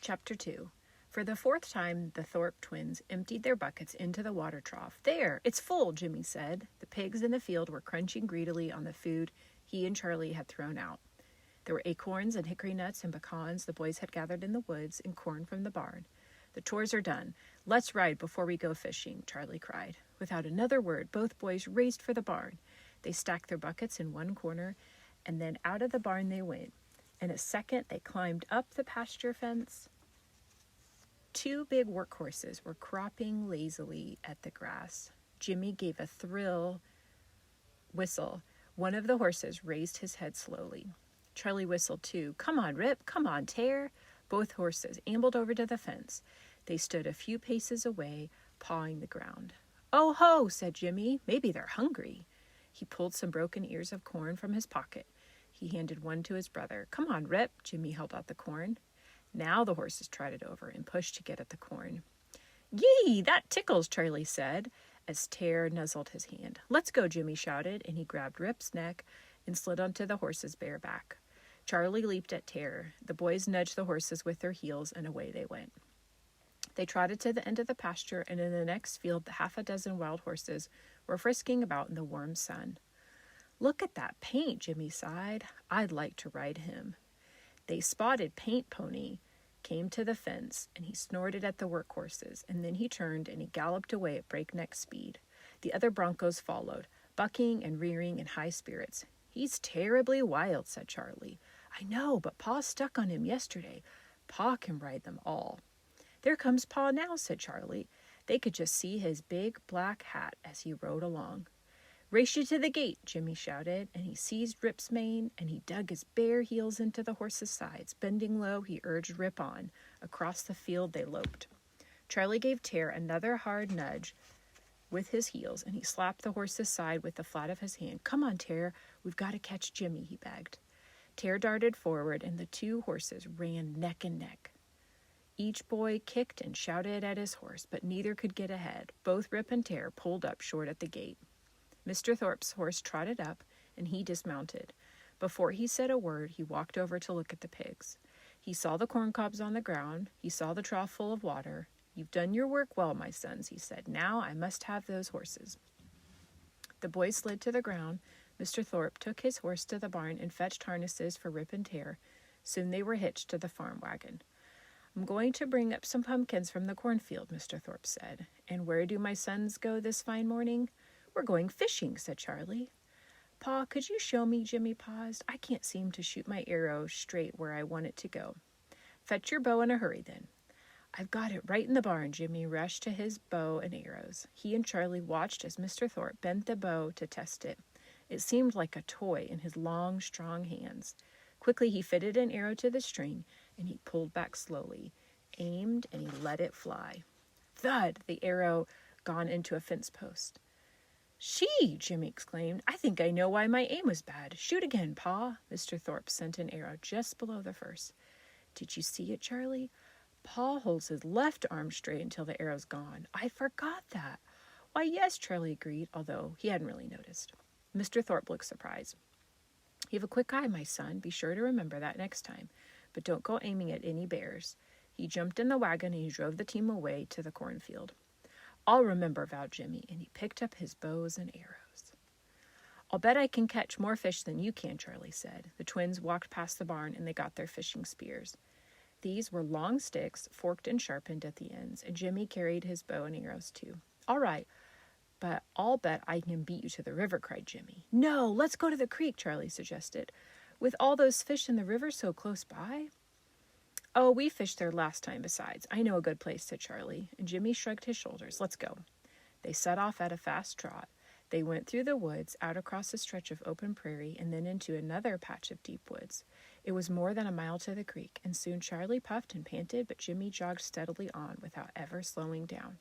Chapter 2. For the fourth time, the Thorpe twins emptied their buckets into the water trough. There, it's full, Jimmy said. The pigs in the field were crunching greedily on the food he and Charlie had thrown out. There were acorns and hickory nuts and pecans the boys had gathered in the woods and corn from the barn. The chores are done. Let's ride before we go fishing, Charlie cried. Without another word, both boys raced for the barn. They stacked their buckets in one corner, and then out of the barn they went. In a second, they climbed up the pasture fence. Two big workhorses were cropping lazily at the grass. Jimmy gave a thrill whistle. One of the horses raised his head slowly. Charlie whistled too. Come on, Rip. Come on, Tear. Both horses ambled over to the fence. They stood a few paces away, pawing the ground. Oh ho, said Jimmy. Maybe they're hungry. He pulled some broken ears of corn from his pocket. He handed one to his brother. Come on, Rip. Jimmy held out the corn. Now the horses trotted over and pushed to get at the corn. Yee, that tickles, Charlie said, as Tear nuzzled his hand. Let's go, Jimmy shouted, and he grabbed Rip's neck and slid onto the horse's bare back. Charlie leaped at Tear. The boys nudged the horses with their heels, and away they went. They trotted to the end of the pasture, and in the next field, the half a dozen wild horses were frisking about in the warm sun. Look at that paint, Jimmy sighed. I'd like to ride him. They spotted Paint Pony, came to the fence, and he snorted at the workhorses, and then he turned and he galloped away at breakneck speed. The other broncos followed, bucking and rearing in high spirits. He's terribly wild, said Charlie. I know, but Pa stuck on him yesterday. Pa can ride them all. There comes Pa now, said Charlie. They could just see his big black hat as he rode along. Race you to the gate, Jimmy shouted, and he seized Rip's mane, and he dug his bare heels into the horse's sides. Bending low, he urged Rip on. Across the field they loped. Charlie gave Tear another hard nudge with his heels, and he slapped the horse's side with the flat of his hand. Come on, Tear, we've got to catch Jimmy, he begged. Tear darted forward, and the two horses ran neck and neck. Each boy kicked and shouted at his horse, but neither could get ahead. Both Rip and Tear pulled up short at the gate. Mr. Thorpe's horse trotted up, and he dismounted. Before he said a word, he walked over to look at the pigs. He saw the corn cobs on the ground. He saw the trough full of water. You've done your work well, my sons, he said. Now I must have those horses. The boys slid to the ground. Mr. Thorpe took his horse to the barn and fetched harnesses for Rip and Tear. Soon they were hitched to the farm wagon. I'm going to bring up some pumpkins from the cornfield, Mr. Thorpe said. And where do my sons go this fine morning? We're going fishing, said Charlie. Pa, could you show me? Jimmy paused. I can't seem to shoot my arrow straight where I want it to go. Fetch your bow in a hurry, then. I've got it right in the barn. Jimmy rushed to his bow and arrows. He and Charlie watched as Mr. Thorpe bent the bow to test it. It seemed like a toy in his long, strong hands. Quickly he fitted an arrow to the string, and he pulled back slowly, aimed, and he let it fly. Thud! The arrow gone into a fence post. Gee, Jimmy exclaimed. I think I know why my aim was bad. Shoot again, Pa. Mr. Thorpe sent an arrow just below the first. Did you see it, Charlie? Pa holds his left arm straight until the arrow's gone. I forgot that. Why, yes, Charlie agreed, although he hadn't really noticed. Mr. Thorpe looked surprised. You have a quick eye, my son. Be sure to remember that next time. But don't go aiming at any bears. He jumped in the wagon and he drove the team away to the cornfield. I'll remember, vowed Jimmy, and he picked up his bows and arrows. I'll bet I can catch more fish than you can, Charlie said. The twins walked past the barn and they got their fishing spears. These were long sticks, forked and sharpened at the ends, and Jimmy carried his bow and arrows too. All right, but I'll bet I can beat you to the river, cried Jimmy. No, let's go to the creek, Charlie suggested. With all those fish in the river so close by? Oh, we fished there last time besides. I know a good place, said Charlie, and Jimmy shrugged his shoulders. Let's go. They set off at a fast trot. They went through the woods, out across a stretch of open prairie, and then into another patch of deep woods. It was more than a mile to the creek, and soon Charlie puffed and panted, but Jimmy jogged steadily on without ever slowing down.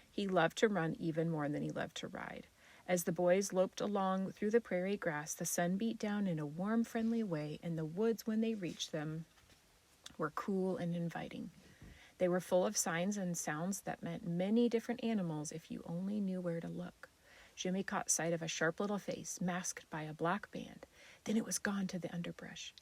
He loved to run even more than he loved to ride. As the boys loped along through the prairie grass, the sun beat down in a warm, friendly way, and the woods, when they reached them, were cool and inviting. They were full of signs and sounds that meant many different animals if you only knew where to look. Jimmy caught sight of a sharp little face, masked by a black band. Then it was gone to the underbrush.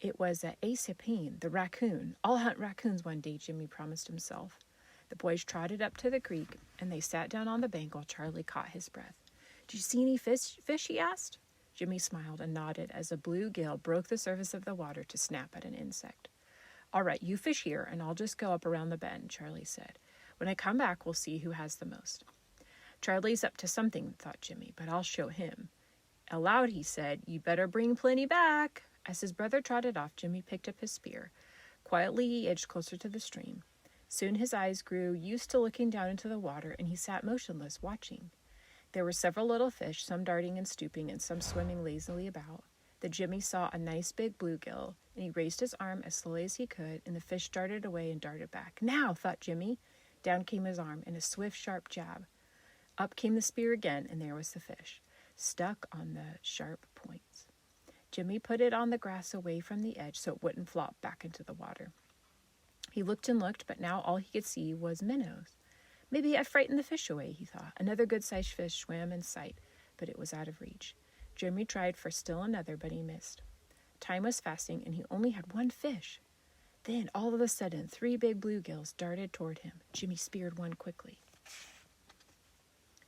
It was a Aesopine, the raccoon. I'll hunt raccoons one day, Jimmy promised himself. The boys trotted up to the creek, and they sat down on the bank while Charlie caught his breath. Did you see any fish? He asked. Jimmy smiled and nodded as a bluegill broke the surface of the water to snap at an insect. All right, you fish here, and I'll just go up around the bend, Charlie said. When I come back, we'll see who has the most. Charlie's up to something, thought Jimmy, but I'll show him. Aloud, he said, "You'd better bring plenty back." As his brother trotted off, Jimmy picked up his spear. Quietly, he edged closer to the stream. Soon his eyes grew used to looking down into the water, and he sat motionless, watching. There were several little fish, some darting and stooping, and some swimming lazily about. Then Jimmy saw a nice big bluegill, and he raised his arm as slowly as he could, and the fish darted away and darted back. Now, thought Jimmy. Down came his arm, in a swift, sharp jab. Up came the spear again, and there was the fish, stuck on the sharp points. Jimmy put it on the grass away from the edge so it wouldn't flop back into the water. He looked and looked, but now all he could see was minnows. Maybe I frightened the fish away, he thought. Another good-sized fish swam in sight, but it was out of reach. Jimmy tried for still another, but he missed. Time was passing, and he only had one fish. Then, all of a sudden, 3 big bluegills darted toward him. Jimmy speared one quickly.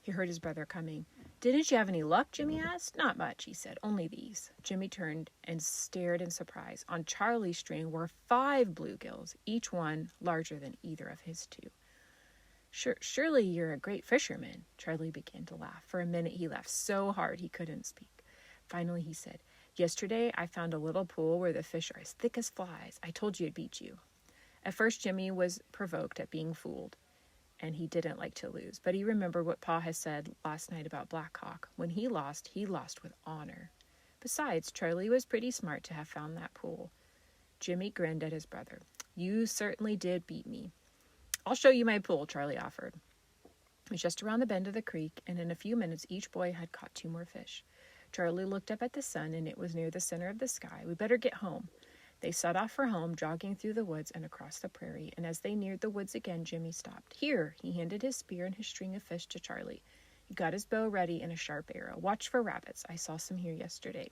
He heard his brother coming. "Didn't you have any luck?" Jimmy asked. "Not much," he said. "Only these." Jimmy turned and stared in surprise. On Charlie's string were 5 bluegills, each one larger than either of his 2. Surely you're a great fisherman." Charlie began to laugh. For a minute he laughed so hard he couldn't speak. Finally he said, "Yesterday I found a little pool where the fish are as thick as flies. I told you I'd beat you." At first Jimmy was provoked at being fooled, and he didn't like to lose. But he remembered what Pa had said last night about Black Hawk. When he lost with honor. Besides, Charlie was pretty smart to have found that pool. Jimmy grinned at his brother. "You certainly did beat me." "I'll show you my pool," Charlie offered. It was just around the bend of the creek, and in a few minutes each boy had caught 2 more fish. Charlie looked up at the sun, and it was near the center of the sky. "We better get home." They set off for home, jogging through the woods and across the prairie, and as they neared the woods again, Jimmy stopped. "Here," he handed his spear and his string of fish to Charlie. He got his bow ready and a sharp arrow. "Watch for rabbits. I saw some here yesterday."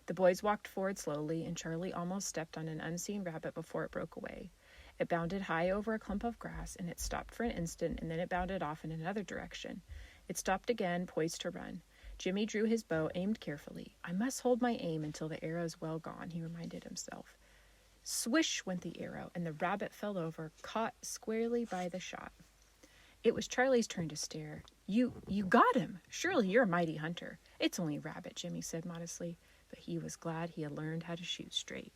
The boys walked forward slowly, and Charlie almost stepped on an unseen rabbit before it broke away. It bounded high over a clump of grass, and it stopped for an instant, and then it bounded off in another direction. It stopped again, poised to run. Jimmy drew his bow, aimed carefully. "I must hold my aim until the arrow's well gone," he reminded himself. Swish went the arrow, and the rabbit fell over, caught squarely by the shot. It was Charlie's turn to stare. You got him! Surely you're a mighty hunter." "It's only a rabbit," Jimmy said modestly, but he was glad he had learned how to shoot straight.